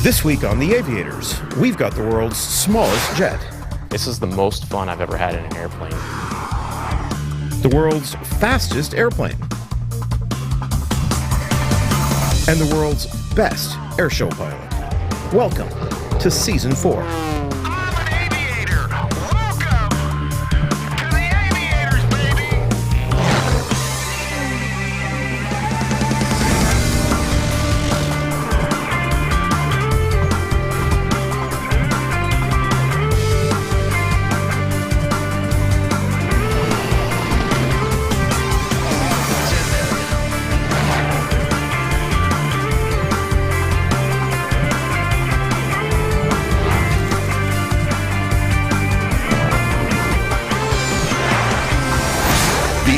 This week on the Aviators, we've got the world's smallest jet. This is the most fun I've ever had in an airplane. The world's fastest airplane. And the world's best airshow pilot. Welcome to Season 4. I'm an aviator. Welcome to the Aviators, baby.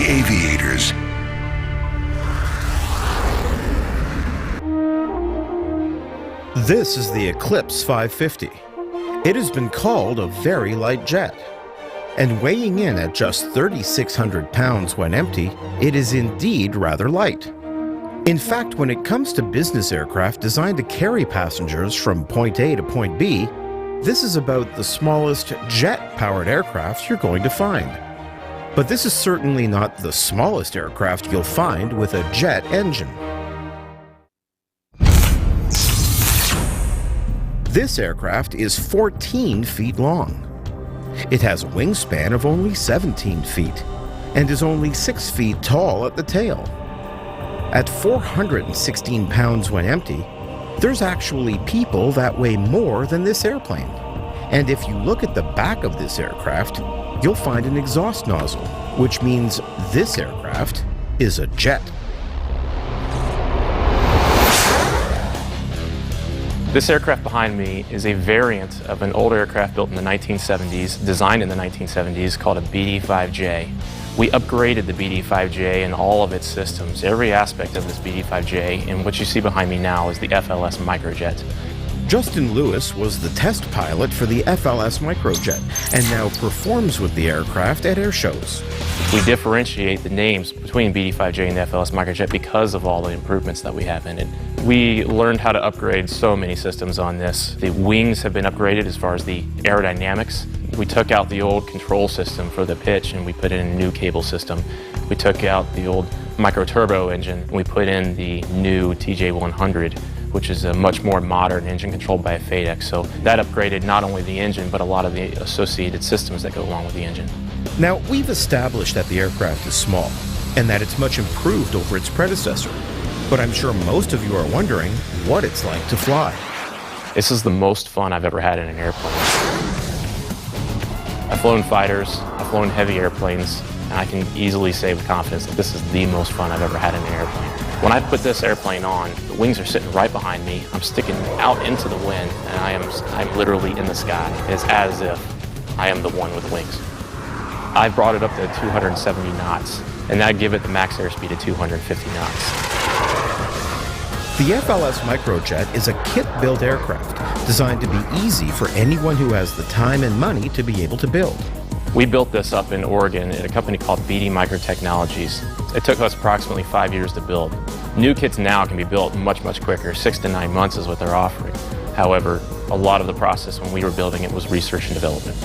Aviators. This is the Eclipse 550. It has been called a very light jet. And weighing in at just 3,600 pounds when empty, it is indeed rather light. In fact, when it comes to business aircraft designed to carry passengers from point A to point B, this is about the smallest jet-powered aircraft you're going to find. But this is certainly not the smallest aircraft you'll find with a jet engine. This aircraft is 14 feet long. It has a wingspan of only 17 feet and is only 6 feet tall at the tail. At 416 pounds when empty, there's actually people that weigh more than this airplane. And if you look at the back of this aircraft, you'll find an exhaust nozzle, which means this aircraft is a jet. This aircraft behind me is a variant of an old aircraft built in the 1970s, designed in the 1970s, called a BD-5J. We upgraded the BD-5J and all of its systems, every aspect of this BD-5J, and what you see behind me now is the FIS Microjet. Justin Lewis was the test pilot for the FIS Microjet and now performs with the aircraft at air shows. We differentiate the names between BD-5J and the FIS Microjet because of all the improvements that we have in it. We learned how to upgrade so many systems on this. The wings have been upgraded as far as the aerodynamics. We took out the old control system for the pitch and we put in a new cable system. We took out the old micro-turbo engine and we put in the new TJ100, which is a much more modern engine controlled by a FADEC. So that upgraded not only the engine, but a lot of the associated systems that go along with the engine. Now, we've established that the aircraft is small and that it's much improved over its predecessor. But I'm sure most of you are wondering what it's like to fly. This is the most fun I've ever had in an airplane. I've flown fighters, I've flown heavy airplanes, and I can easily say with confidence that this is the most fun I've ever had in an airplane. When I put this airplane on, the wings are sitting right behind me. I'm sticking out into the wind, and I'm literally in the sky. It's as if I am the one with wings. I brought it up to 270 knots, and that give it the max airspeed of 250 knots. The FIS Microjet is a kit-built aircraft designed to be easy for anyone who has the time and money to be able to build. We built this up in Oregon at a company called BD Microtechnologies. It took us approximately 5 years to build. New kits now can be built much, much quicker. 6 to 9 months is what they're offering. However, a lot of the process when we were building it was research and development.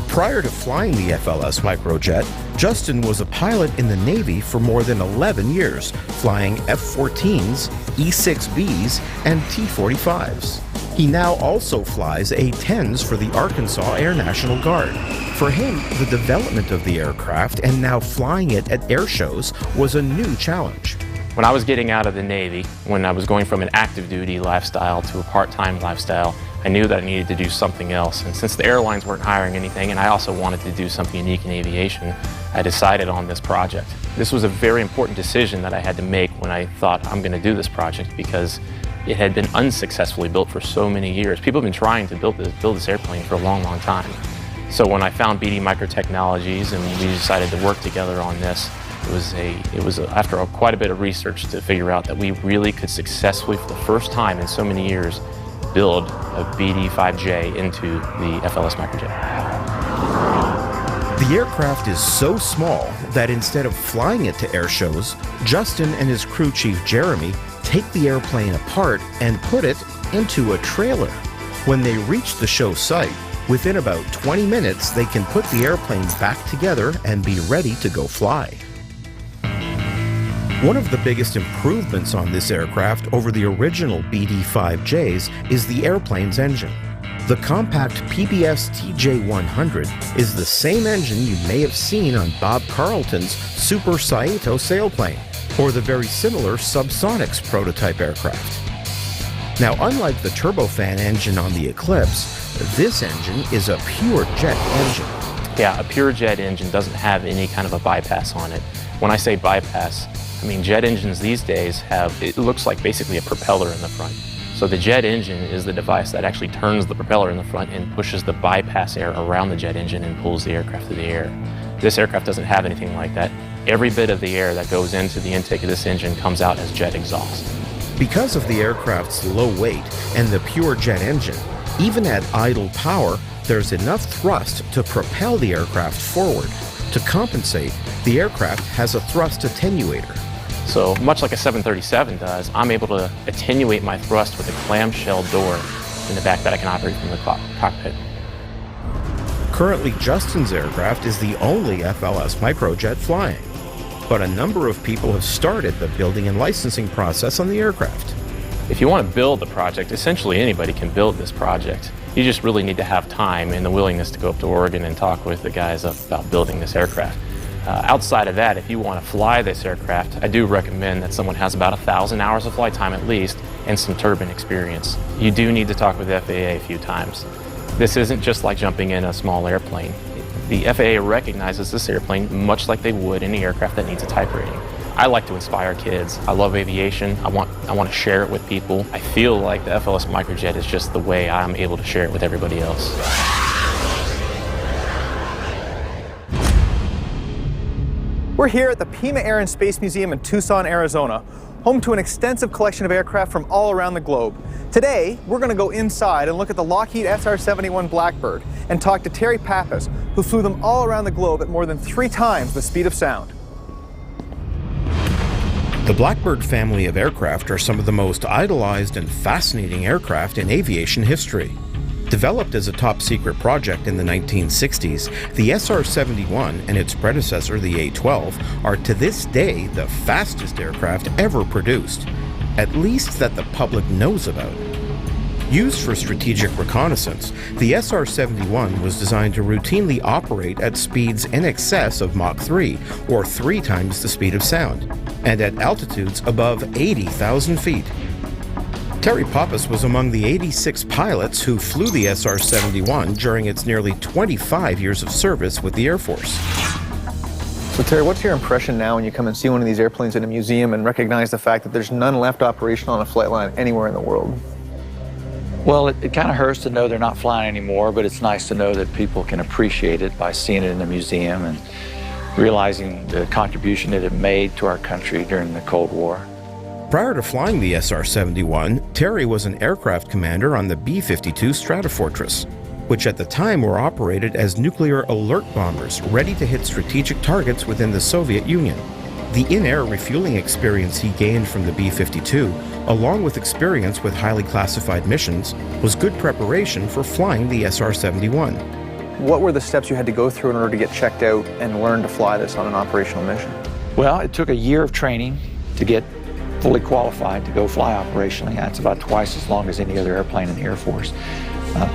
Prior to flying the FIS Microjet, Justin was a pilot in the Navy for more than 11 years, flying F-14s, E-6Bs, and T-45s. He now also flies A-10s for the Arkansas Air National Guard. For him, the development of the aircraft and now flying it at air shows was a new challenge. When I was getting out of the Navy, when I was going from an active duty lifestyle to a part-time lifestyle, I knew that I needed to do something else. And since the airlines weren't hiring anything, and I also wanted to do something unique in aviation, I decided on this project. This was a very important decision that I had to make when I thought I'm going to do this project because it had been unsuccessfully built for so many years. People have been trying to build this airplane for a long, long time. So when I found BD Microtechnologies and we decided to work together on this, it was after quite a bit of research to figure out that we really could successfully, for the first time in so many years, build a BD-5J into the FIS Microjet. The aircraft is so small that instead of flying it to air shows, Justin and his crew chief Jeremy take the airplane apart and put it into a trailer. When they reach the show site, within about 20 minutes, they can put the airplane back together and be ready to go fly. One of the biggest improvements on this aircraft over the original BD-5Js is the airplane's engine. The compact PBS TJ100 is the same engine you may have seen on Bob Carlton's Super Saito sailplane, or the very similar Subsonics prototype aircraft. Now, unlike the turbofan engine on the Eclipse, this engine is a pure jet engine. Yeah, a pure jet engine doesn't have any kind of a bypass on it. When I say bypass, I mean jet engines these days have, it looks like basically a propeller in the front. So the jet engine is the device that actually turns the propeller in the front and pushes the bypass air around the jet engine and pulls the aircraft through the air. This aircraft doesn't have anything like that. Every bit of the air that goes into the intake of this engine comes out as jet exhaust. Because of the aircraft's low weight and the pure jet engine, even at idle power, there's enough thrust to propel the aircraft forward. To compensate, the aircraft has a thrust attenuator. So much like a 737 does, I'm able to attenuate my thrust with a clamshell door in the back that I can operate from the cockpit. Currently, Justin's aircraft is the only FIS Microjet flying, but a number of people have started the building and licensing process on the aircraft. If you want to build the project, essentially anybody can build this project. You just really need to have time and the willingness to go up to Oregon and talk with the guys about building this aircraft. Outside of that, if you want to fly this aircraft, I do recommend that someone has about 1,000 hours of flight time at least and some turbine experience. You do need to talk with the FAA a few times. This isn't just like jumping in a small airplane. The FAA recognizes this airplane much like they would any aircraft that needs a type rating. I like to inspire kids. I love aviation. I want to share it with people. I feel like the FIS Microjet is just the way I'm able to share it with everybody else. We're here at the Pima Air and Space Museum in Tucson, Arizona, home to an extensive collection of aircraft from all around the globe. Today, we're going to go inside and look at the Lockheed SR71 Blackbird and talk to Terry Pappas, who flew them all around the globe at more than 3 times the speed of sound. The Blackbird family of aircraft are some of the most idolized and fascinating aircraft in aviation history. Developed as a top-secret project in the 1960s, the SR-71 and its predecessor, the A-12, are to this day the fastest aircraft ever produced, at least that the public knows about. Used for strategic reconnaissance, the SR-71 was designed to routinely operate at speeds in excess of Mach 3, or 3 times the speed of sound, and at altitudes above 80,000 feet. Terry Pappas was among the 86 pilots who flew the SR-71 during its nearly 25 years of service with the Air Force. So Terry, what's your impression now when you come and see one of these airplanes in a museum and recognize the fact that there's none left operational on a flight line anywhere in the world? Well, it kind of hurts to know they're not flying anymore, but it's nice to know that people can appreciate it by seeing it in the museum and realizing the contribution that it made to our country during the Cold War. Prior to flying the SR-71, Terry was an aircraft commander on the B-52 Stratofortress, which at the time were operated as nuclear alert bombers ready to hit strategic targets within the Soviet Union. The in-air refueling experience he gained from the B-52, along with experience with highly classified missions, was good preparation for flying the SR-71. What were the steps you had to go through in order to get checked out and learn to fly this on an operational mission? Well, it took a year of training to get fully qualified to go fly operationally. That's about twice as long as any other airplane in the Air Force.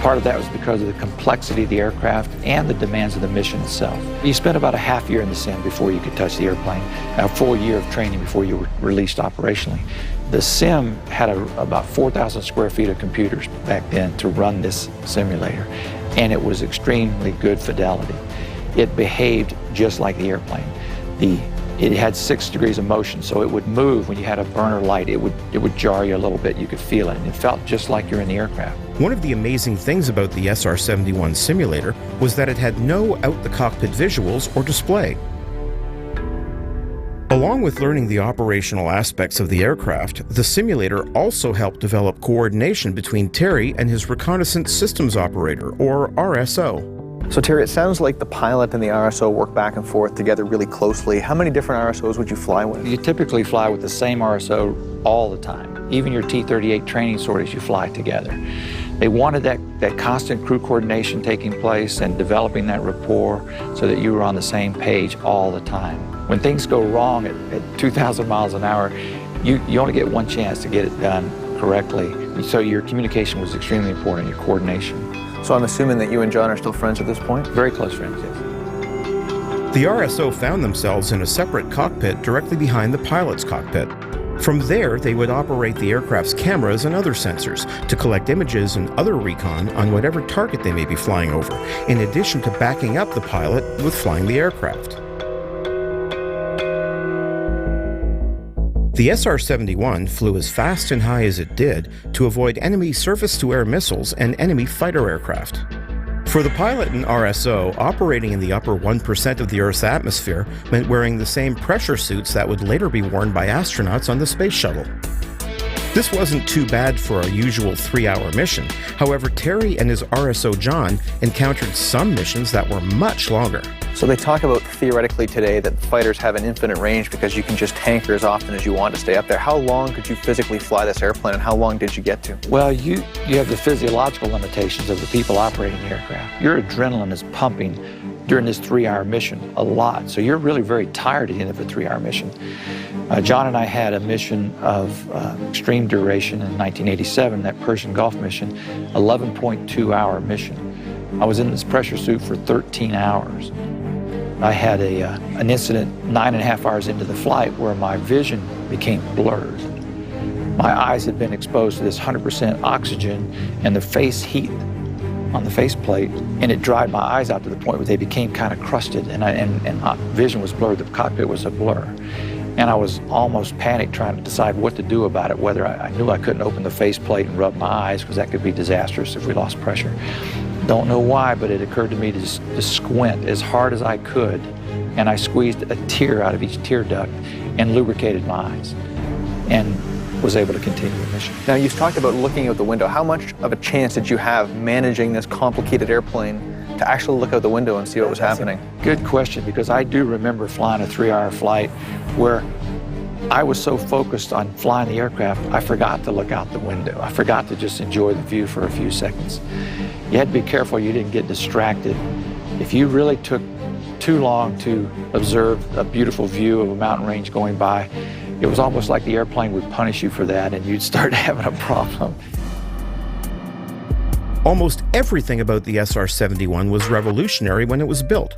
Part of that was because of the complexity of the aircraft and the demands of the mission itself. You spent about a half year in the sim before you could touch the airplane, a full year of training before you were released operationally. The sim had about 4,000 square feet of computers back then to run this simulator, and it was extremely good fidelity. It behaved just like the airplane. It had 6 degrees of motion, so it would move when you had a burner light. It would jar you a little bit. You could feel it, and it felt just like you're in the aircraft. One of the amazing things about the SR-71 simulator was that it had no out-the-cockpit visuals or display. Along with learning the operational aspects of the aircraft, the simulator also helped develop coordination between Terry and his reconnaissance systems operator, or RSO. So Terry, it sounds like the pilot and the RSO work back and forth together really closely. How many different RSOs would you fly with? You typically fly with the same RSO all the time. Even your T-38 training sorties, you fly together. They wanted that constant crew coordination taking place and developing that rapport so that you were on the same page all the time. When things go wrong at 2,000 miles an hour, you only get one chance to get it done correctly. So your communication was extremely important, your coordination. So I'm assuming that you and John are still friends at this point? Very close friends, yes. The RSO found themselves in a separate cockpit directly behind the pilot's cockpit. From there, they would operate the aircraft's cameras and other sensors to collect images and other recon on whatever target they may be flying over, in addition to backing up the pilot with flying the aircraft. The SR-71 flew as fast and high as it did to avoid enemy surface-to-air missiles and enemy fighter aircraft. For the pilot and RSO, operating in the upper 1% of the Earth's atmosphere meant wearing the same pressure suits that would later be worn by astronauts on the space shuttle. This wasn't too bad for our usual 3-hour mission. However, Terry and his RSO John encountered some missions that were much longer. So they talk about theoretically today that fighters have an infinite range because you can just tanker as often as you want to stay up there. How long could you physically fly this airplane and how long did you get to? Well, you have the physiological limitations of the people operating the aircraft. Your adrenaline is pumping during this 3-hour mission a lot, so you're really very tired at the end of a 3-hour mission. John and I had a mission of extreme duration in 1987, that Persian Gulf mission, 11.2-hour mission. I was in this pressure suit for 13 hours. I had an incident 9.5 hours into the flight where my vision became blurred. My eyes had been exposed to this 100% oxygen and the face heat on the faceplate, and it dried my eyes out to the point where they became kind of crusted, and my vision was blurred. The cockpit was a blur. And I was almost panicked trying to decide what to do about it, whether I knew I couldn't open the faceplate and rub my eyes because that could be disastrous if we lost pressure. Don't know why, but it occurred to me to squint as hard as I could, and I squeezed a tear out of each tear duct and lubricated my eyes and was able to continue the mission. Now, you've talked about looking out the window. How much of a chance did you have managing this complicated airplane to actually look out the window and see what was happening? Good question, because I do remember flying a 3-hour flight where I was so focused on flying the aircraft, I forgot to look out the window. I forgot to just enjoy the view for a few seconds. You had to be careful you didn't get distracted. If you really took too long to observe a beautiful view of a mountain range going by, it was almost like the airplane would punish you for that and you'd start having a problem. Almost everything about the SR-71 was revolutionary when it was built.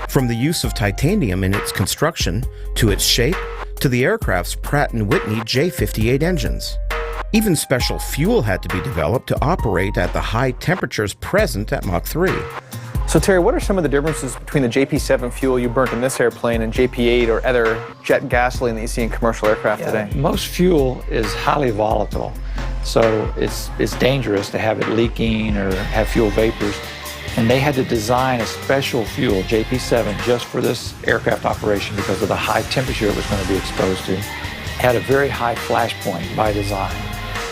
From the use of titanium in its construction, to its shape, to the aircraft's Pratt & Whitney J58 engines. Even special fuel had to be developed to operate at the high temperatures present at Mach 3. So Terry, what are some of the differences between the JP7 fuel you burnt in this airplane and JP8 or other jet gasoline that you see in commercial aircraft today? Most fuel is highly volatile, so it's dangerous to have it leaking or have fuel vapors. And they had to design a special fuel, JP7, just for this aircraft operation because of the high temperature it was going to be exposed to. It had a very high flash point by design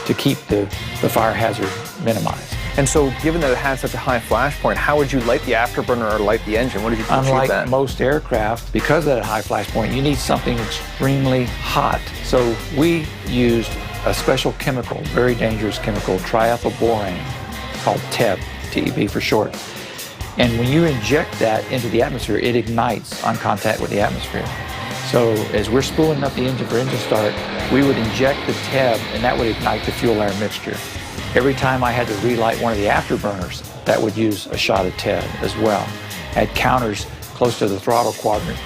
to keep the fire hazard minimized. And so, given that it had such a high flash point, how would you light the afterburner or light the engine? What did you do to achieve that? Unlike most aircraft, because of that high flash point, you need something extremely hot. So we used a special chemical, very dangerous chemical, triethylborane, called TEB, TEB for short. And when you inject that into the atmosphere, it ignites on contact with the atmosphere. So as we're spooling up the engine for engine start, we would inject the TEB, and that would ignite the fuel-air mixture. Every time I had to relight one of the afterburners, that would use a shot of TEB as well. I had counters close to the throttle quadrant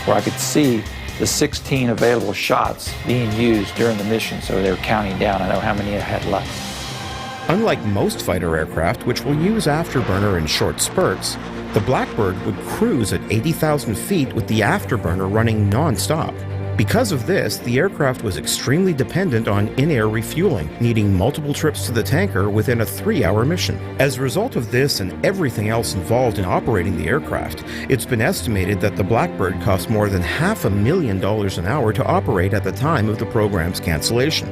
where I could see the 16 available shots being used during the mission, so they were counting down. I know how many I had left. Unlike most fighter aircraft, which will use afterburner in short spurts, the Blackbird would cruise at 80,000 feet with the afterburner running non-stop. Because of this, the aircraft was extremely dependent on in-air refueling, needing multiple trips to the tanker within a 3-hour mission. As a result of this and everything else involved in operating the aircraft, it's been estimated that the Blackbird cost more than $500,000 an hour to operate at the time of the program's cancellation.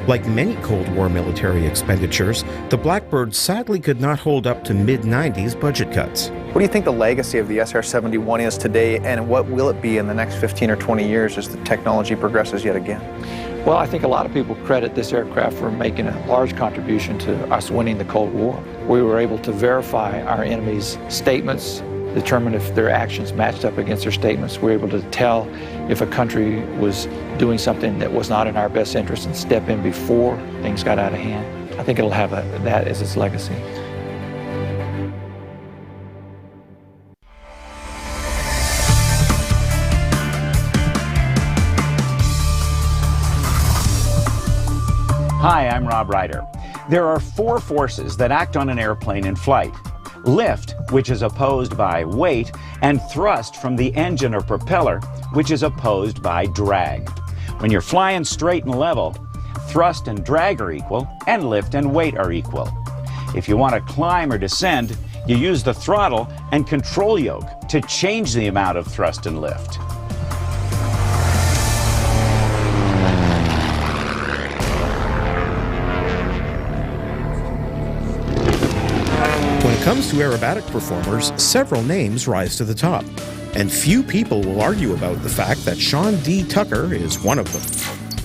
Like many Cold War military expenditures, the Blackbird sadly could not hold up to mid-90s budget cuts. What do you think the legacy of the SR71 is today, and what will it be in the next 15 or 20 years as the technology progresses yet again? Well, I think a lot of people credit this aircraft for making a large contribution to us winning the Cold War. We were able to verify our enemies' statements, determine if their actions matched up against their statements. We were able to tell if a country was doing something that was not in our best interest and step in before things got out of hand. I think it'll have that as its legacy. Hi, I'm Rob Ryder. There are 4 forces that act on an airplane in flight. Lift, which is opposed by weight, and thrust from the engine or propeller, which is opposed by drag. When you're flying straight and level, thrust and drag are equal, and lift and weight are equal. If you want to climb or descend, you use the throttle and control yoke to change the amount of thrust and lift. When it comes to aerobatic performers, several names rise to the top, and few people will argue about the fact that Sean D. Tucker is one of them.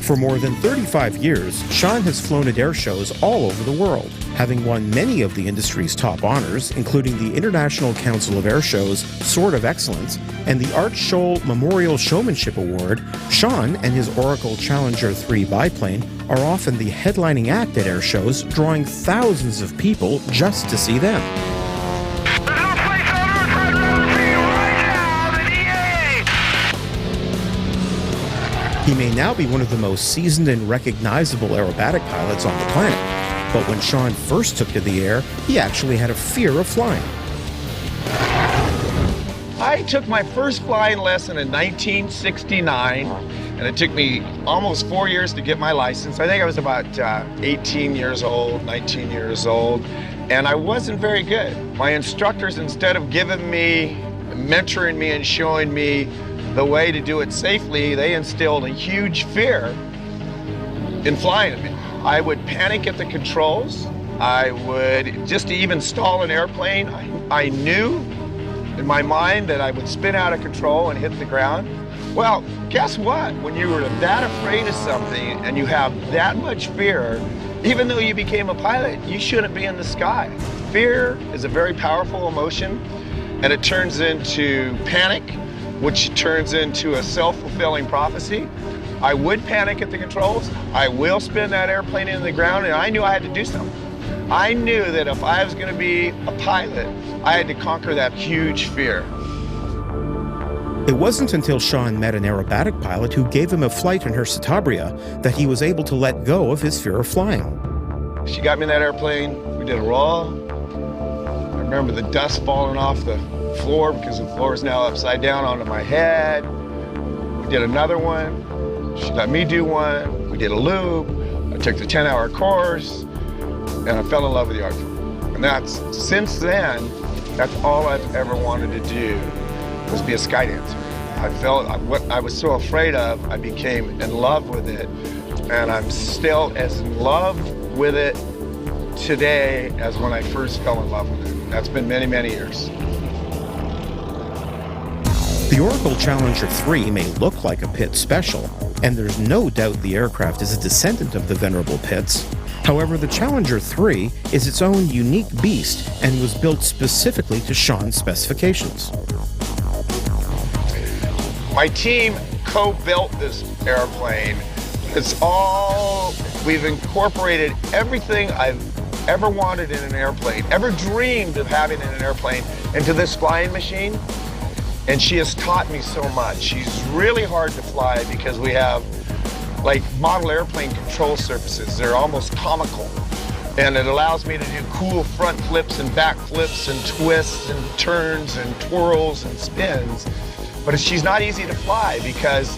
For more than 35 years, Sean has flown at air shows all over the world, having won many of the industry's top honors, including the International Council of Air Shows Sword of Excellence and the Art Scholl Memorial Showmanship Award. Sean and his Oracle Challenger 3 biplane are often the headlining act at air shows, drawing thousands of people just to see them. There's no place on earth I'd rather be right now than EA! He may now be one of the most seasoned and recognizable aerobatic pilots on the planet, but when Sean first took to the air, he actually had a fear of flying. I took my first flying lesson in 1969, and it took me almost 4 years to get my license. I think I was about 18 years old, 19 years old, and I wasn't very good. My instructors, instead of mentoring me and showing me the way to do it safely, they instilled a huge fear in flying at me. I would panic at the controls. I would, just to even stall an airplane, I knew in my mind that I would spin out of control and hit the ground. Well, guess what? When you were that afraid of something and you have that much fear, even though you became a pilot, you shouldn't be in the sky. Fear is a very powerful emotion, and it turns into panic, which turns into a self-fulfilling prophecy. I would panic at the controls. I will spin that airplane into the ground, and I knew I had to do something. I knew that if I was going to be a pilot, I had to conquer that huge fear. It wasn't until Sean met an aerobatic pilot who gave him a flight in her Citabria that he was able to let go of his fear of flying. She got me in that airplane. We did a roll. I remember the dust falling off the floor because the floor is now upside down onto my head. We did another one. She let me do one. We did a loop. I took the 10-hour course, and I fell in love with the art form. And since then, that's all I've ever wanted to do, was be a sky dancer. I felt what I was so afraid of, I became in love with it, and I'm still as in love with it today as when I first fell in love with it. That's been many, many years. The Oracle Challenger 3 may look like a Pitts special, and there's no doubt the aircraft is a descendant of the venerable Pitts. However, the Challenger 3 is its own unique beast and was built specifically to Sean's specifications. My team co-built this airplane. We've incorporated everything I've ever wanted in an airplane, ever dreamed of having in an airplane, into this flying machine. And she has taught me so much. She's really hard to fly because we have like model airplane control surfaces. They're almost comical. And it allows me to do cool front flips and back flips and twists and turns and twirls and spins. But she's not easy to fly because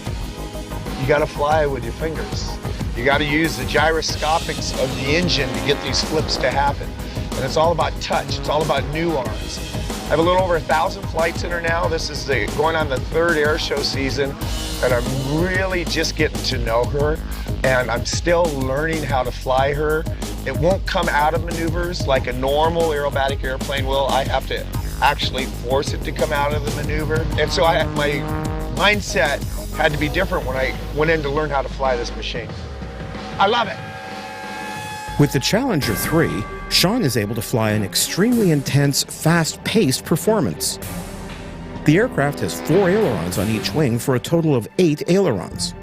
you gotta fly with your fingers. You gotta use the gyroscopics of the engine to get these flips to happen. And it's all about touch, it's all about nuance. I have a little over 1,000 flights in her now. This is going on the 3rd air show season, and I'm really just getting to know her. and I'm still learning how to fly her. It won't come out of maneuvers like a normal aerobatic airplane will. I have to actually force it to come out of the maneuver. And so my mindset had to be different when I went in to learn how to fly this machine. I love it. With the Challenger 3, Sean is able to fly an extremely intense, fast-paced performance. The aircraft has 4 ailerons on each wing for a total of 8 ailerons.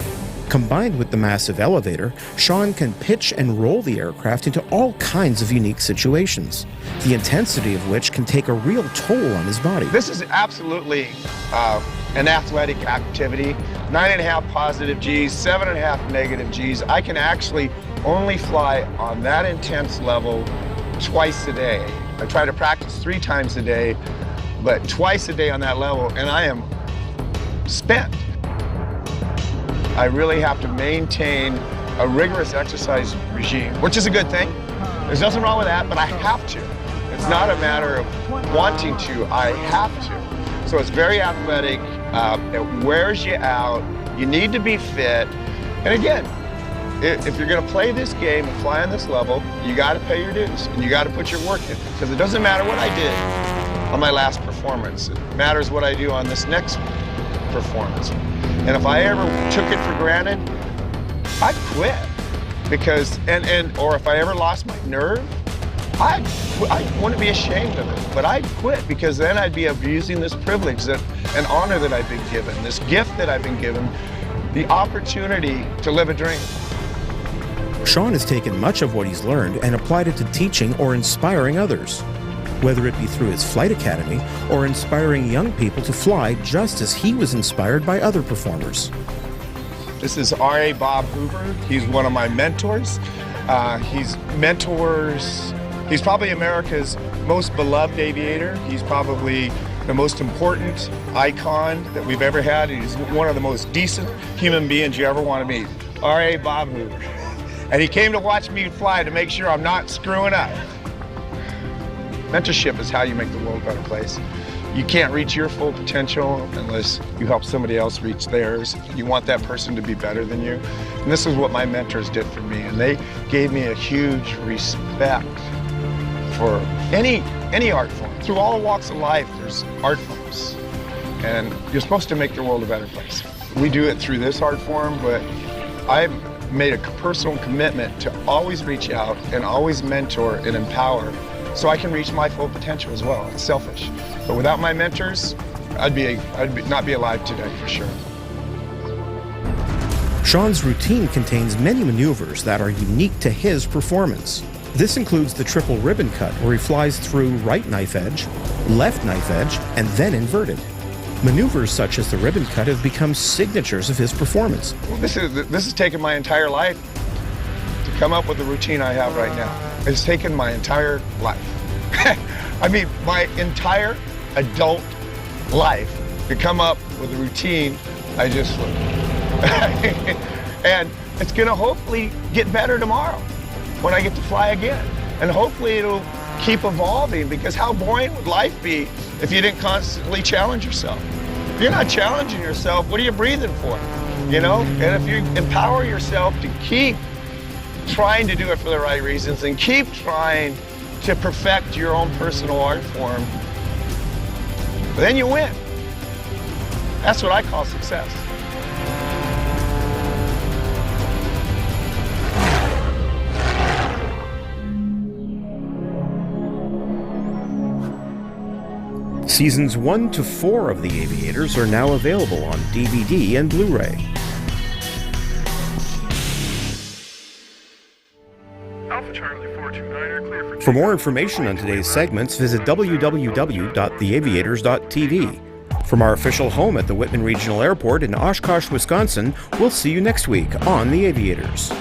Combined with the massive elevator, Sean can pitch and roll the aircraft into all kinds of unique situations, the intensity of which can take a real toll on his body. This is absolutely an athletic activity. 9.5 positive Gs, 7.5 negative Gs. I can actually only fly on that intense level twice a day. I try to practice 3 times a day, but twice a day on that level, and I am spent. I really have to maintain a rigorous exercise regime, which is a good thing. There's nothing wrong with that, but I have to. It's not a matter of wanting to, I have to. So it's very athletic, it wears you out, you need to be fit. And again, if you're gonna play this game and fly on this level, you gotta pay your dues and you gotta put your work in. Because it doesn't matter what I did on my last performance, it matters what I do on this next performance. And if I ever took it for granted, I'd quit. Because, or if I ever lost my nerve, I wouldn't be ashamed of it, but I'd quit because then I'd be abusing this privilege and honor that I've been given, this gift that I've been given, the opportunity to live a dream. Sean has taken much of what he's learned and applied it to teaching or inspiring others, whether it be through his flight academy or inspiring young people to fly just as he was inspired by other performers. This is R.A. Bob Hoover. He's one of my mentors. He's probably America's most beloved aviator. He's probably the most important icon that we've ever had. He's one of the most decent human beings you ever want to meet. R.A. Bob Hoover. And he came to watch me fly to make sure I'm not screwing up. Mentorship is how you make the world a better place. You can't reach your full potential unless you help somebody else reach theirs. You want that person to be better than you. And this is what my mentors did for me. And they gave me a huge respect for any art form. Through all walks of life, there's art forms. And you're supposed to make the world a better place. We do it through this art form, but I've made a personal commitment to always reach out and always mentor and empower so I can reach my full potential as well. It's selfish. But without my mentors, I'd not be alive today for sure. Sean's routine contains many maneuvers that are unique to his performance. This includes the triple ribbon cut, where he flies through right knife edge, left knife edge, and then inverted. Maneuvers such as the ribbon cut have become signatures of his performance. Well, this has taken my entire life to come up with the routine I have right now. It's taken my entire life. I mean, my entire adult life to come up with a routine I just flew. And it's gonna hopefully get better tomorrow when I get to fly again. And hopefully it'll keep evolving, because how boring would life be if you didn't constantly challenge yourself? If you're not challenging yourself, what are you breathing for? You know? And if you empower yourself to keep trying to do it for the right reasons and keep trying to perfect your own personal art form, then you win. That's what I call success. Seasons 1 to 4 of The Aviators are now available on DVD and Blu-ray. For more information on today's segments, visit www.theaviators.tv. From our official home at the Whitman Regional Airport in Oshkosh, Wisconsin, we'll see you next week on The Aviators.